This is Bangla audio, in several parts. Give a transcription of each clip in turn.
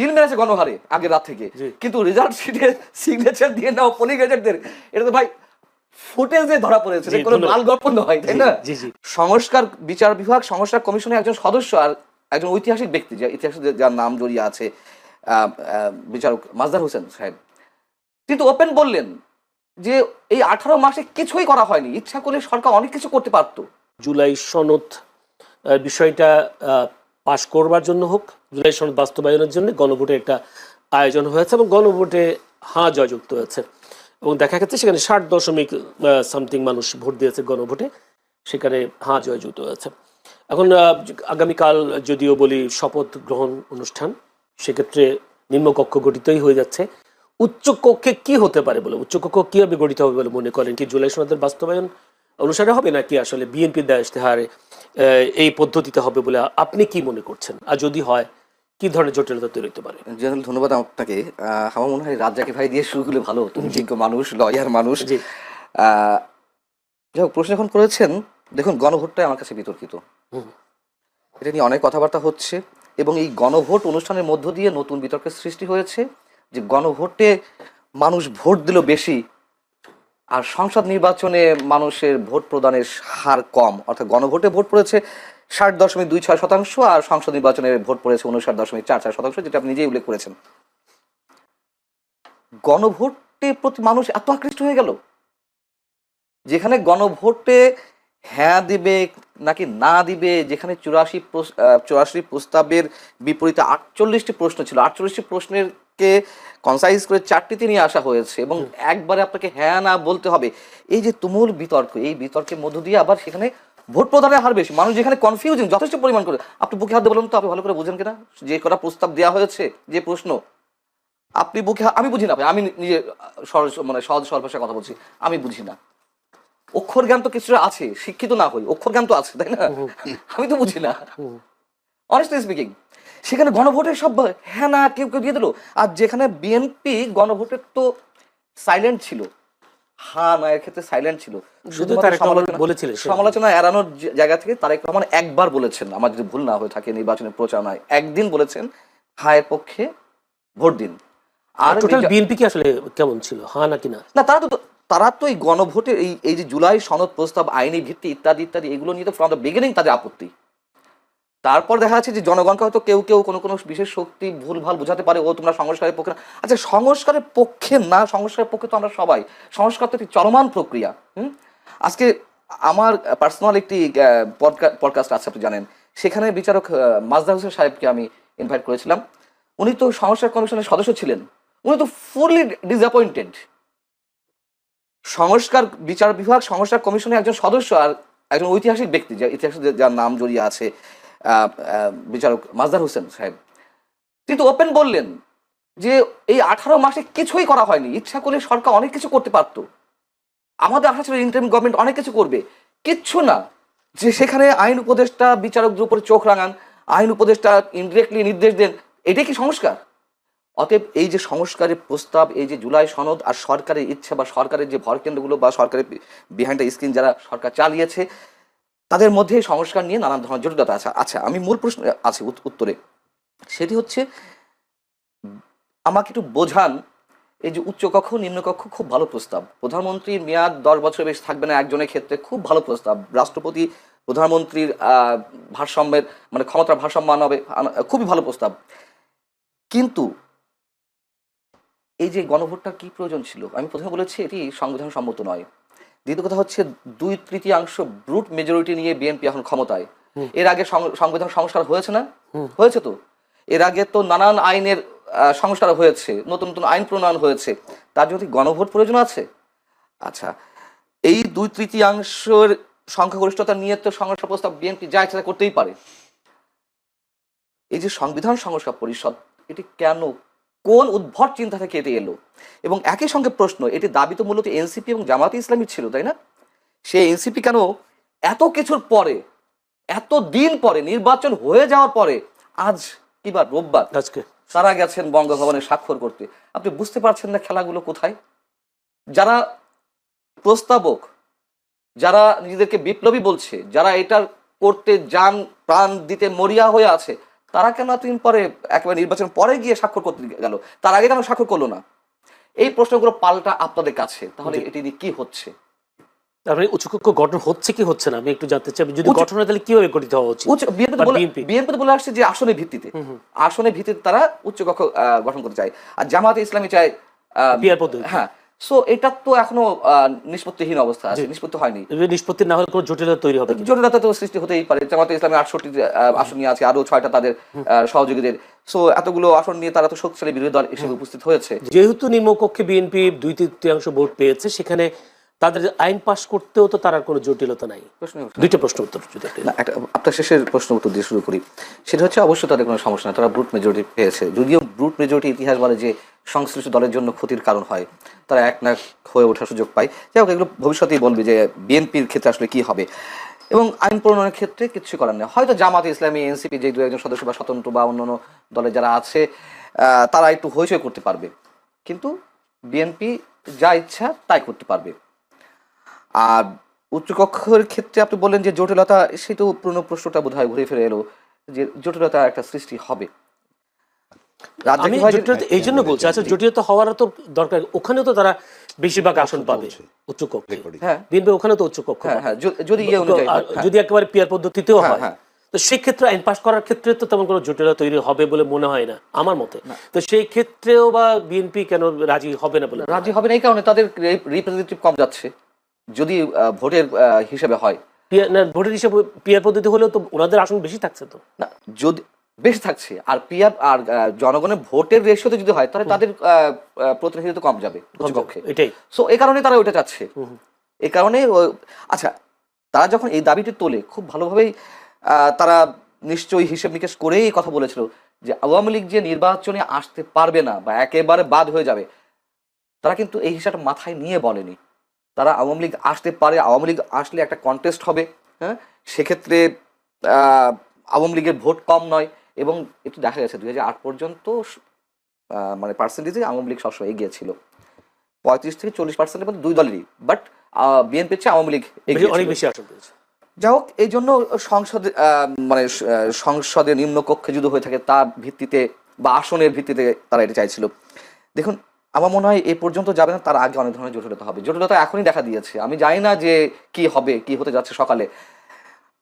হিল মেরেছে গণহারে আগের রাত থেকে, কিন্তু রেজাল্ট শিটে সিগনেচার দিয়ে নাও পোলিং এজেন্টদের, এটা তো ভাই ফুটেজে ধরা পড়েছে, কোনো লাল গল্প নয়, তাই না? সংস্কার বিচার বিভাগ সংস্কার কমিশনের একজন সদস্য আর একজন ঐতিহাসিক ব্যক্তি, যে ইতিহাসে যার নাম জড়িয়ে আছে, বিচারক মাজদার হোসেন সাহেব, কিন্তু ওপেন বললেন যে এই 18 মাসে কিছুই করা হয়নি, ইচ্ছা করলে সরকার অনেক কিছু করতে পারত। জুলাই সনদ বিষয়টা পাশ করবার জন্য হোক, জুলাই সনদ বাস্তবায়নের জন্য গণভোটের একটা আয়োজন হয়েছে এবং গণভোটে হাঁ জয়যুক্ত হয়েছে এবং দেখা গেছে সেখানে 60.something মানুষ ভোট দিয়েছে গণভোটে, সেখানে হাঁ জয়যুক্ত হয়েছে। এখন আগামীকাল যদিও বলি শপথ গ্রহণ অনুষ্ঠান, সেক্ষেত্রে নিম্নকক্ষ গঠিতই হয়ে যাচ্ছে। উচ্চকক্ষে কি হতে পারে বলে, উচ্চকক্ষ কিভাবে গঠিত হবে বলে মনে করেন? কি জুলাই সনদের বাস্তবায়ন অনুসারে হবে নাকি আসলে বিএনপির দেয়া ইশতেহারে এই পদ্ধতিতে হবে বলে আপনি কি মনে করছেন? আর যদি হয় কি ধরনের জটিলতা তৈরি হতে পারে? জেনারেল ধন্যবাদ আপনাকে। আমার মনে হয় রাজ্জাকি ভাই দিয়ে শুরু করলে ভালো হতো, যোগ্য মানুষ, লয়ার মানুষ। যাই হোক, প্রশ্ন এখন করেছেন, দেখুন গণভোটটাই আমার কাছে বিতর্কিত, এটা নিয়ে অনেক কথাবার্তা হচ্ছে এবং এই গণভোট অনুষ্ঠানের মধ্য দিয়ে নতুন বিতর্কের সৃষ্টি হয়েছে যে গণভোটে মানুষ ভোট দিল বেশি আর সংসদ নির্বাচনে মানুষের ভোট প্রদানের হার কম, অর্থাৎ গণভোটে ভোট পড়েছে 60.26% আর সংসদ নির্বাচনে ভোট পড়েছে 59.44%, যেটা আপনি নিজেই উল্লেখ করেছেন। গণভোটের প্রতি মানুষ এত আকৃষ্ট হয়ে গেল, যেখানে গণভোটে হ্যাঁ দিবে নাকি না দিবে, যেখানে 84 প্রস্তাবের বিপরীতে 48টি প্রশ্ন ছিল, 48টি প্রশ্নের কে কনসাইজ করে 4টিতে নিয়ে আসা হয়েছে এবং একবারে আপনাকে হ্যাঁ না বলতে হবে। এই যে তুমুল বিতর্ক, এই বিতর্কের মধ্য দিয়ে আবার সেখানে ভোট প্রদানের হার বেশি, মানুষ যেখানে কনফিউজিং যথেষ্ট পরিমাণ করে। আপনি বুকে হাত দিয়ে বলুন তো, আপনি ভালো করে বুঝেন কিনা যে কটা প্রস্তাব দেওয়া হয়েছে, যে প্রশ্ন আপনি বুকে, আমি বুঝি না ভাই, আমি নিজে সহজ সরল ভাষায় কথা বলছি, আমি বুঝি না। অক্ষর জ্ঞান তো কিছু আছে, শিক্ষিত না হই, অক্ষর জ্ঞান তো আছে, তাই না? আমি তো বুঝি না, অনেস্টলি স্পিকিং। সেখানে গণভোটের সব হ্যাঁ না কেউ কেউ দিয়ে দিল, আর যেখানে বিএনপি গণভোটের তো সাইলেন্ট ছিল, হ্যাঁ না এর ক্ষেত্রে সাইলেন্ট ছিল, শুধু সমালোচনা এড়ানোর জায়গা থেকে তারেক রহমান একবার বলেছেন, আমার যদি ভুল না হয়ে থাকে নির্বাচনের প্রচারণায়, একদিন বলেছেন হায়ের পক্ষে ভোট দিন। আর টোটাল বিএনপি কি আসলে কেমন ছিল, হ্যাঁ নাকি না? না, তারা তো এই গণভোটের এই যে জুলাই সনদ প্রস্তাব, আইনি ভিত্তি ইত্যাদি ইত্যাদি, এগুলো নিয়ে তো ফ্রম দ্য বিগিনিং তাদের আপত্তি। তারপর দেখা যাচ্ছে যে জনগণকে হয়তো কেউ কেউ কোনো কোনো বিশেষ শক্তি ভুলভাল বোঝাতে পারে, ও তোমরা সংস্কারের পক্ষে না। আচ্ছা, সংস্কারের পক্ষে না, সংস্কারের পক্ষে তো আমরা সবাই। সংস্কার তো একটি চলমান প্রক্রিয়া। আজকে আমার পার্সোনাল একটি পডকাস্ট আছে, আপনি জানেন, সেখানে বিচারক মাজদার হোসেন সাহেবকে আমি ইনভাইট করেছিলাম। উনি তো সংস্কার কমিশনের সদস্য ছিলেন, উনি তো ফুললি ডিসঅ্যাপয়েন্টেড। সংস্কার বিচার বিভাগ সংস্কার কমিশনের একজন সদস্য আর একজন ঐতিহাসিক ব্যক্তি, যে ইতিহাসে যার নাম জড়িয়ে আছে, বিচারক মাজদার হোসেন সাহেব, কিন্তু ওপেন বললেন যে এই 18 মাসে কিছুই করা হয়নি, ইচ্ছা করলে সরকার অনেক কিছু করতে পারত, আমাদের আশা ছিল ইন্টারিম গভর্নমেন্ট অনেক কিছু করবে, কিচ্ছু না। যে সেখানে আইন উপদেষ্টা বিচারকদের উপরে চোখ রাঙান, আইন উপদেষ্টা ইনডিরেক্টলি নির্দেশ দেন, এটাই কি সংস্কার? অতএব এই যে সংস্কারের প্রস্তাব, এই যে জুলাই সনদ আর সরকারের ইচ্ছা বা সরকারের যে ভরকেন্দ্রগুলো বা সরকারের বিহাইন্ড দ্য স্ক্রিন যারা সরকার চালিয়েছে, তাদের মধ্যে সংস্কার নিয়ে নানান ধরনের জটিলতা আছে। আচ্ছা, আমি মূল প্রশ্ন আছে উত্তরে, সেটি হচ্ছে আমাকে একটু বোঝান, এই যে উচ্চকক্ষ নিম্নকক্ষ খুব ভালো প্রস্তাব, প্রধানমন্ত্রীর মেয়াদ 10 বছর বেশি থাকবে না একজনের ক্ষেত্রে, খুব ভালো প্রস্তাব, রাষ্ট্রপতি প্রধানমন্ত্রীর ভারসাম্যের মানে ক্ষমতার ভারসাম্য হবে, খুবই ভালো প্রস্তাব। কিন্তু এই যে গণভোটটার কি প্রয়োজন ছিল? আমি প্রথমে বলেছি এটি সংবিধান সম্মত নয়। দ্বিতীয় কথা হচ্ছে 2/3 ব্রুট মেজরিটি নিয়ে বিএনপি এখন ক্ষমতায়। এর আগে সংবিধান সংস্কার হয়েছে না? হয়েছে তো। এর আগে তো নানান আইনের সংস্কার হয়েছে, নতুন নতুন আইন প্রণয়ন হয়েছে, তার জন্য গণভোট প্রয়োজন আছে? আচ্ছা, এই 2/3 সংখ্যাগরিষ্ঠতা নিয়ে তো সংস্কার প্রস্তাব বিএনপি যা ইচ্ছা করতেই পারে। এই যে সংবিধান সংস্কার পরিষদ, এটি কেন, কোন উদ্ভট চিন্তা থেকে এটি এলো? এবং একই সঙ্গে প্রশ্ন, এটি দাবি তো মূলত এনসিপি এবং জামায়াতে ইসলামী ছিল, তাই না? সেই এনসিপি কেন এত কিছুর পরে, এত দিন পরে, নির্বাচন হয়ে যাওয়ার পরে, আজ কিবার রোববার আজকে তারা গেছেন বঙ্গভবনে স্বাক্ষর করতে? আপনি বুঝতে পারছেন না খেলাগুলো কোথায়? যারা প্রস্তাবক, যারা নিজেদেরকে বিপ্লবী বলছে, যারা এটার করতে যান প্রাণ দিতে মরিয়া হয়ে আছে, তারা কেন এতদিন পরে একেবারে নির্বাচন পরে গিয়ে স্বাক্ষর করতে গেল, তার আগে কেন স্বাক্ষর করলো না? এই প্রশ্নগুলো পাল্টা আপনাদের কাছে। তাহলে এটি দিয়ে কি হচ্ছে? তারপরে উচ্চকক্ষ গঠন হচ্ছে কি হচ্ছে না আমি একটু জানতে চাই। যদি গঠন হয় তাহলে কিভাবে গঠিত হওয়া উচিত? বিএনপি বলে আসছে যে আসনের ভিত্তিতে, আসনের ভিত্তিতে তারা উচ্চকক্ষ গঠন করতে চায়, আর জামায়াতে ইসলামী চায় পিয়ার পদ্ধতি। হ্যাঁ, সো এটা তো এখনো নিষ্পত্তিহীন অবস্থা আছে, নিষ্পত্তি হয়নি। নিষ্পত্তি না হলে কোনো জটিলতা তৈরি হবে, জটিলতা তো সৃষ্টি হতেই পারে। জামায়াতে ইসলামী 68 আসন নিয়ে আছে, আরো 6টা তাদের সহযোগীদের। সো এতগুলো আসন নিয়ে তারা তো শক্তিশালী বিরোধী দল হিসেবে উপস্থিত হয়েছে। যেহেতু নিম্নকক্ষে বিএনপি 2/3 ভোট পেয়েছে, সেখানে তাদের আইন পাশ করতেও তো তার কোনো জটিলতা নাই। দুইটা প্রশ্ন উত্তর যদি আপনার শেষের প্রশ্ন উত্তর দিয়ে শুরু করি। সেটা হচ্ছে অবশ্যই তাদের কোনো সমস্যা না, তারা ব্রুট মেজরিটি পেয়েছে। যদিও ব্রুট মেজরিটি ইতিহাস বলে যে সংশ্লিষ্ট দলের জন্য ক্ষতির কারণ হয়, তারা এক না হয়ে ওঠার সুযোগ পায়। যাই হোক, এগুলো ভবিষ্যতেই বলবে যে বিএনপির ক্ষেত্রে আসলে কি হবে। এবং আইন প্রণয়নের ক্ষেত্রে কিছু করার নেই। হয়তো জামাত ইসলামী, এনসিপি যে 2-1 জন সদস্য বা স্বতন্ত্র বা অন্যান্য দলে যারা আছে তারা একটু হইচই করতে পারবে, কিন্তু বিএনপি যা ইচ্ছা তাই করতে পারবে। আর উচ্চকক্ষের ক্ষেত্রে আপনি বললেন যে জটিলতা, সেটাও পুরনো প্রশ্নটা বোধহয় ঘুরে ফিরে এলো যে জটিলতা একটা সৃষ্টি হবে। আমি জটিলতা এই জন্য বলছি, আচ্ছা জটিলতা হওয়ার তো দরকার, ওখানে তো তারা বেশিরভাগ আসন পাবে উচ্চকক্ষে। হ্যাঁ, বিএনপি ওখানে তো উচ্চকক্ষ, যদি একেবারে পিয়ার পদ্ধতিতেও হয়, তো সেই ক্ষেত্রে আইন পাশ করার ক্ষেত্রে তো তেমন কোনো জটিলতা তৈরি হবে বলে মনে হয় না আমার মতে। তো সেই ক্ষেত্রেও বা বিএনপি কেন রাজি হবে না? বলে রাজি হবে না এই কারণে তাদের রিপ্রেজেন্টেটিভ কম যাচ্ছে, যদি ভোটের হিসেবে হয়। ভোটের হিসেবে পিয়ার পদ্ধতি হলেও তো ওনাদের আসন বেশি থাকছে তো না, যদি বেশি থাকছে আর পিয়ার আর জনগণের ভোটের রেশিওতে যদি হয় তাহলে তাদের প্রতিনিধিত্ব কম যাবে উচ্চকক্ষে। এটাই, সো এই কারণে তারা ওইটা চাচ্ছে। এই কারণে আচ্ছা, তারা যখন এই দাবিটি তোলে খুব ভালোভাবেই তারা নিশ্চয়ই হিসেব নিকেশ করেই কথা বলেছিল যে আওয়ামী লীগ যে নির্বাচনে আসতে পারবে না বা একেবারে বাদ হয়ে যাবে, তারা কিন্তু এই হিসাবটা মাথায় নিয়ে বলেনি। তারা আওয়ামী লীগ আসতে পারে, আওয়ামী লীগ আসলে একটা কন্টেস্ট হবে, হ্যাঁ, সেক্ষেত্রে আওয়ামী লীগের ভোট কম নয়। এবং একটু দেখা গেছে 2008 পর্যন্ত মানে পার্সেন্টেজে আওয়ামী লীগ সবসময় এগিয়ে ছিল, 35-40% মধ্যে দুই দলেরই, বাট বিএনপির চেয়ে আওয়ামী লীগ অনেক বেশি আসন পেয়েছে। যাই হোক, এই জন্য সংসদে মানে সংসদের নিম্নকক্ষে যদি হয়ে থাকে তার ভিত্তিতে বা আসনের ভিত্তিতে তারা এটা চাইছিল। দেখুন, আমার মনে হয় এই পর্যন্ত যাবে না, তার আগে অনেক ধরনের জটিলতা হবে। জটিলতা এখনই দেখা দিয়েছে, আমি জানি না যে কি হবে, কি হতে যাচ্ছে সকালে।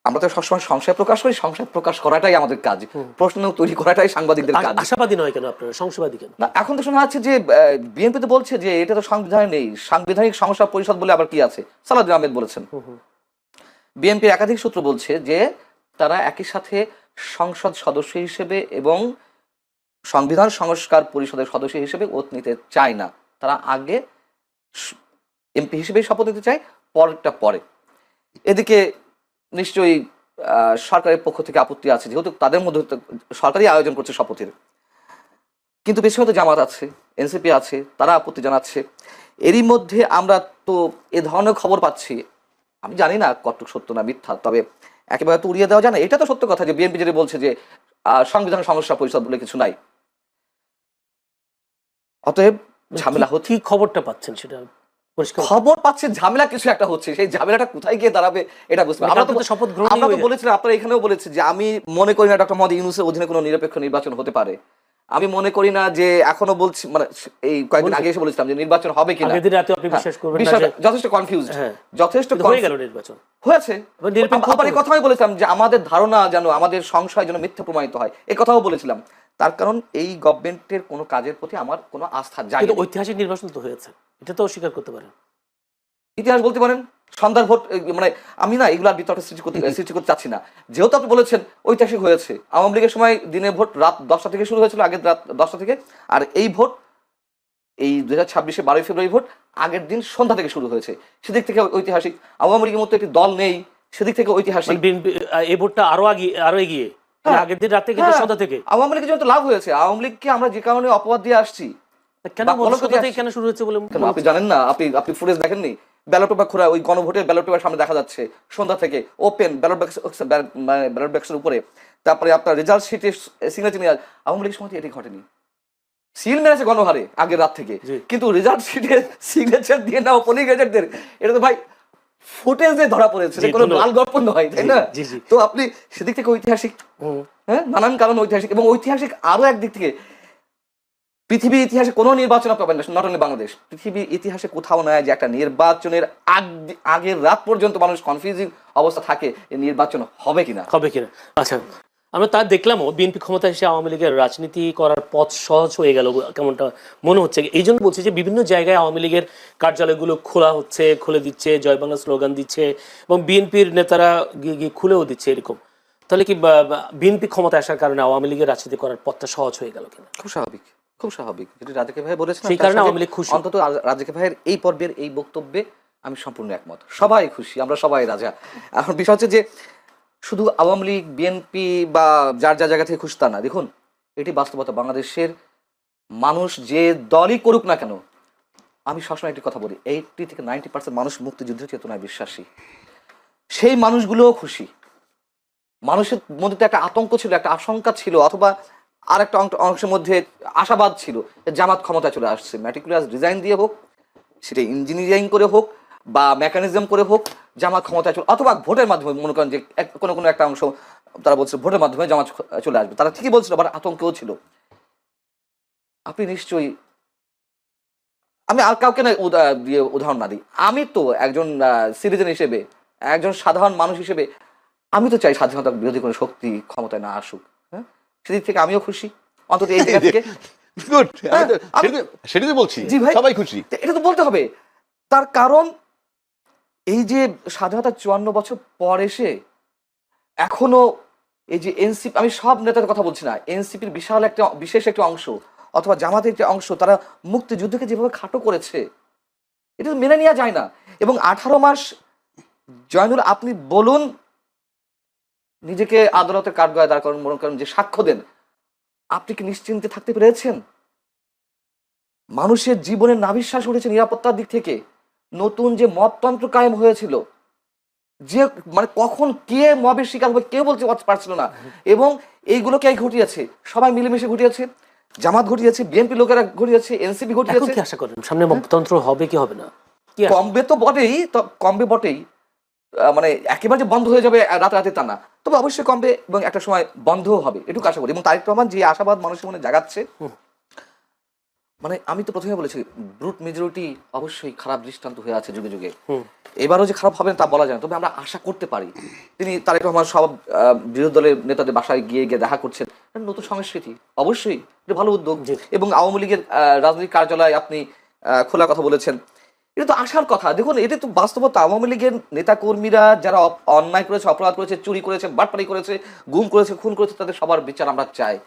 আমরা তো সবসময় সংশয় প্রকাশ করি, সংশয় প্রকাশ করাটাই আমাদের কাজ, প্রশ্ন তৈরি করাটাই সাংবাদিকদের কাজ। আশাবাদী নয় কেন আপনারা, সংশয়বাদী কেন? না, এখন তো শোনা যাচ্ছে যে বিএনপি তো বলছে যে এটা তো সংবিধানে নেই, সাংবিধানিক সংস্থা পরিষদ বলে আবার কি আছে, সালাউদ্দিন আহমেদ বলেছেন। বিএনপির একাধিক সূত্র বলছে যে তারা একই সাথে সংসদ সদস্য হিসেবে এবং সংবিধান সংস্কার পরিষদের সদস্য হিসেবে ওত নিতে চায় না, তারা আগে এমপি হিসেবে শপথ নিতে চায়, পরেরটা পরে। এদিকে নিশ্চয়ই সরকারের পক্ষ থেকে আপত্তি আছে, যেহেতু তাদের মধ্যে সরকারই আয়োজন করছে শপথের। কিন্তু বেশি হয়তো জামাত আছে, এনসিপি আছে, তারা আপত্তি জানাচ্ছে। এরই মধ্যে আমরা তো এ ধরনের খবর পাচ্ছি, আমি জানি না কতটুকু সত্য না মিথ্যা, তবে একেবারে তো উড়িয়ে দেওয়া যায় না। এটা তো সত্য কথা যে বিএনপি যেটা বলছে যে সংবিধান সংস্কার পরিষদ বলে কিছু নাই, অতএব ঝামেলা হচ্ছে। কি খবরটা পাচ্ছেন সেটা খবর পাচ্ছেন ঝামেলা কিছু একটা হচ্ছে, সেই ঝামেলাটা কোথায় গিয়ে দাঁড়াবে এটা বুঝতে পারছি। আমরা তো বলেছিলাম, আপনারা এখানেও বলেছি যে আমি মনে করি না ডক্টর মোহাম্মদ ইউনূসের অধীনে কোনো নিরপেক্ষ নির্বাচন হতে পারে। আমি মনে করি না যে, এখনো বলছি, মানে এই কয়েকদিন আগে এসে বলেছিলাম যে নির্বাচন হবে কিনা, যথেষ্ট কনফিউজড, যথেষ্ট নির্বাচন হয়েছে। আবার এই কথাই বলেছিলাম যে আমাদের ধারণা যেন, আমাদের সংশয় যেন মিথ্যা প্রমাণিত হয়, এই কথাও বলেছিলাম। তার কারণ এই গভর্নমেন্টের কোনো কাজের প্রতি আমার কোনো আস্থা যায় না। ঐতিহাসিক নির্বাচন তো হয়েছে, এটা তো অস্বীকার করতে পারেন। ইতিহাস বলতে পারেন, সন্ধ্যার ভোট, মানে আমি না এগুলার বিতর্ক সৃষ্টি করতে চাচ্ছি না। যেহেতু আপনি বলেছেন ঐতিহাসিক হয়েছে, আওয়ামী লীগের সময় দিনের ভোট রাত 10টা থেকে শুরু হয়েছিল, আগের রাত 10টা থেকে, আর এই ভোট এই 2026 12 ফেব্রুয়ারি ভোট আগের দিন সন্ধ্যা থেকে শুরু হয়েছে, সেদিক থেকে ঐতিহাসিক। আওয়ামী লীগের মতো একটি দল নেই, সেদিক থেকে ঐতিহাসিক। এই ভোটটা আরো এগিয়ে আগের দিন রাতে কিন্তু সন্ধ্যা থেকে আওয়ামী লীগের জন্য লাভ হয়েছে। আওয়ামী লীগকে আমরা যে কারণে অপবাদ দিয়ে আসছি, কেন শুরু হয়েছে বলে আপনি জানেন না? আপনি ফুটেজ দেখেননি? ব্যালট পেপার খোলা, ওই গণভোটের ব্যালট পেপার সামনে দেখা যাচ্ছে সন্ধ্যা থেকে, ওপেন ব্যালট বাক্সের উপরে, তারপরে আপনার রেজাল্ট শিটে সিগনেচার নিয়ে। আওয়ামী লীগের সময় এটি ঘটেনি, সিল মেরেছে গণহারে আগের রাত থেকে, কিন্তু রেজাল্ট শিটে সিগনেচার দিয়ে নাও পোলিং এজেন্টদের, এটা তো ভাই ফুটেজে ধরা পড়েছে, জি, কোনো ধন্যবাদ। লাল গল্প নয়, তাই না? জি, জি। তো আপনি সেদিক থেকে ঐতিহাসিক, হ্যাঁ, নানান কারণ ঐতিহাসিক, এবং ঐতিহাসিক আরো একদিক থেকে পৃথিবীর ইতিহাসে কোনো নির্বাচন পাবেন না, নট অনলি বাংলাদেশ, পৃথিবীর ইতিহাসে কোথাও নয় যে একটা নির্বাচনের আগের রাত পর্যন্ত মানুষ কনফিউজিং অবস্থা থাকে এই নির্বাচন হবে কিনা। হবে কিনা। আচ্ছা, আমরা তা দেখলামও বিএনপি ক্ষমতায় এসে আওয়ামী লীগের রাজনীতি করার পথ সহজ হয়ে গেল কেমনটা মনে হচ্ছে। এই জন্য বলছি যে বিভিন্ন জায়গায় আওয়ামী লীগের কার্যালয়গুলো খোলা হচ্ছে, খুলে দিচ্ছে, জয় বাংলা স্লোগান দিচ্ছে, এবং বিএনপির নেতারা গিয়ে গিয়ে খুলেও দিচ্ছে এরকম। তাহলে কি বিএনপি ক্ষমতায় আসার কারণে আওয়ামী লীগের রাজনীতি করার পথটা সহজ হয়ে গেল কিনা? খুব স্বাভাবিক, খুব স্বাভাবিক, যেটি রাজাকে ভাই বলেছেন, সেই কারণে আওয়ামী লীগ খুশি। অন্তত রাজাকে ভাইয়ের এই পর্বের এই বক্তব্যে আমি সম্পূর্ণ একমত। সবাই খুশি, আমরা সবাই রাজা। এখন বিষয় হচ্ছে যে শুধু আওয়ামী লীগ, বিএনপি বা যার যা জায়গা থেকে খুশি তা না। দেখুন, এটি বাস্তবতা। বাংলাদেশের মানুষ যে দলই করুক না কেন, আমি সবসময় একটি কথা বলি, 80 থেকে 90% মানুষ মুক্তিযুদ্ধের চেতনায় বিশ্বাসী। সেই মানুষগুলোও খুশি। মানুষের মধ্যে তো একটা আতঙ্ক ছিল, একটা আশঙ্কা ছিল, অথবা আর একটা অংশের মধ্যে আশাবাদ ছিল জামাত ক্ষমতায় চলে আসছে। ম্যাটিকুলাস ডিজাইন দিয়ে হোক, সেটা ইঞ্জিনিয়ারিং করে হোক বা মেকানিজম করে হোক, জামাত ক্ষমতায় চলে, অথবা ভোটের মাধ্যমে, মনে করেন যে কোনো কোনো একটা অংশ তারা বলছে ভোটের মাধ্যমে জামাত চলে আসবে, তারা ঠিকই বলছিল, আবার আতঙ্কও ছিল। আপনি নিশ্চয়ই, আমি আর কাউকে না দিয়ে উদাহরণ না দিই, আমি তো একজন সিটিজেন হিসেবে, একজন সাধারণ মানুষ হিসেবে আমি তো চাই স্বাধীনতা বিরোধী কোনো শক্তি ক্ষমতায় না আসুক। হ্যাঁ, সেদিক থেকে আমিও খুশি, অন্তত এই জায়গা থেকে। গুড, আমি- সেটাই তো বলছি, জি ভাই, সবাই খুশি। এটা তো বলতে হবে। তার কারণ এই যে স্বাধীনতা 54 বছর পর এসে এখনো এই যে এনসিপি, আমি সব নেতাদের কথা বলছি না, এনসিপির বিশাল একটা বিশেষ একটা অংশ অথবা জামাতের একটা অংশ, তারা মুক্তিযুদ্ধকে যেভাবে খাটো করেছে, এটা তো মেনে নেওয়া যায় না। এবং 18 মাস, জয়নুল আপনি বলুন, নিজেকে আদালতের কাঠগড়ায় দাঁড় করেন, মনে করেন যে সাক্ষ্য দেন, আপনি কি নিশ্চিন্তে থাকতে পেরেছেন? মানুষের জীবনের নাভিশ্বাস উঠেছে নিরাপত্তার দিক থেকে। নতুন যে মবতন্ত্র কায়েম হয়েছিল, যে মানে কখন কে মবের শিকার হবে কেউ বলতে পারছিল না, এবং এইগুলো কে ঘটিয়েছে? সবাই মিলেমিশে ঘটিয়েছে, জামাত ঘটিয়েছে, বিএনপি লোকেরা ঘটিয়েছে, এনসিপি এখন ঘটিয়েছে। কি আশা করেন সামনে মতন্ত্র হবে কি হবে না? কি আশা? কমবে তো বটেই, তো কমবে বটেই, মানে একেবারে যে বন্ধ হয়ে যাবে রাতে তা না, তবে অবশ্যই কমবে এবং একটা সময় বন্ধও হবে, এটুকু আশা করি। এবং তারেক রহমান যে আশাবাদ মানুষের মনে জাগাচ্ছে, মানে আমি তো প্রথমে বলেছি, ব্রুট মেজরিটি অবশ্যই খারাপ দৃষ্টান্ত হয়ে আছে যুগে যুগে। এবারও যে খারাপ হবে না তা বলা যায় না, তবে আমরা আশা করতে পারি। তিনি তারেক রহমান সব বিরোধী দলের নেতাদের বাসায় গিয়ে গিয়ে দেখা করছেন, এটা নতুন সংস্কৃতি, অবশ্যই এটা ভালো উদ্যোগ। এবং আওয়ামী লীগের রাজনৈতিক কার্যালয় আপনি খোলার কথা বলেছেন, এটা তো আসার কথা। দেখুন, এটা তো বাস্তবতা। আওয়ামী লীগের নেতা কর্মীরা যারা অন্যায় করেছে, অপরাধ করেছে, চুরি করেছে, বাটপারি করেছে, গুম করেছে, খুন করেছে, তাদের সবার বিচার আমরা চাই।